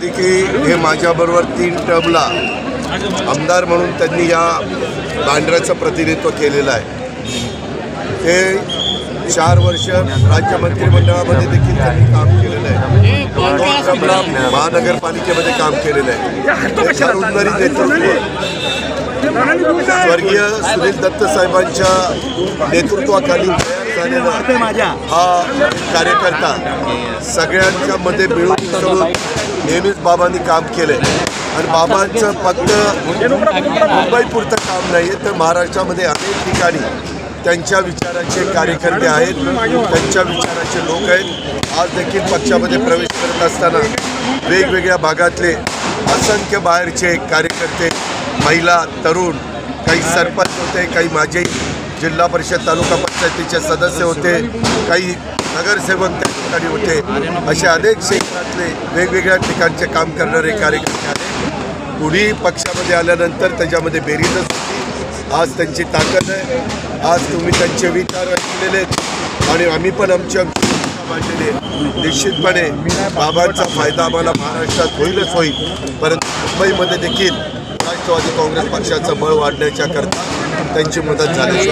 झाली की हे माझ्याबरोबर 3 टर्मला आमदार म्हणून त्यांनी या बांद्र्याचं प्रतिनिधित्व केलेलं आहे। ते 4 वर्ष राज्य मंत्रिमंडळामध्ये देखील त्यांनी काम केलेलं आहे। 2 टर्मला महानगरपालिकेमध्ये काम केलेलं आहे। उन्नरी नेतृत्व स्वर्गीय सुनील दत्त साहेबांच्या नेतृत्वाखाली तयार झालेला हा कार्यकर्ता सगळ्यांच्या मध्ये मिळून मिसळून नेहमीच बाबांनी काम केलंय आणि बाबांचं फक्त मुंबईपुरतं काम नाही आहे तर महाराष्ट्रामध्ये अनेक ठिकाणी त्यांच्या विचाराचे कार्यकर्ते आहेत, त्यांच्या विचाराचे लोक आहेत। आज देखील पक्षामध्ये प्रवेश करत असताना वेगवेगळ्या भागातले असंख्य बाहेरचे कार्यकर्ते, महिला, तरुण, काही सरपंच होते, काही माजी जिल्हा परिषद तालुका पंचायतीचे सदस्य होते, काही नगरसेवक त्या ठिकाणी होते, असे अनेक क्षेत्रातले वेगवेगळ्या ठिकाणचे काम करणारे कार्यकर्ते आले। कुणी पक्षामध्ये आल्यानंतर त्याच्यामध्ये बेरीजच होती। आज त्यांची ताकद आहे, आज तुम्ही त्यांचे विचार ऐकलेले आणि आम्ही पण आमची मांडलेले। निश्चितपणे बाबांचा फायदा आम्हाला महाराष्ट्रात होईलच होईल, परंतु मुंबईमध्ये देखील राष्ट्रवादी काँग्रेस पक्षाचं बळ वाढण्याच्या करता त्यांची मदत झाली।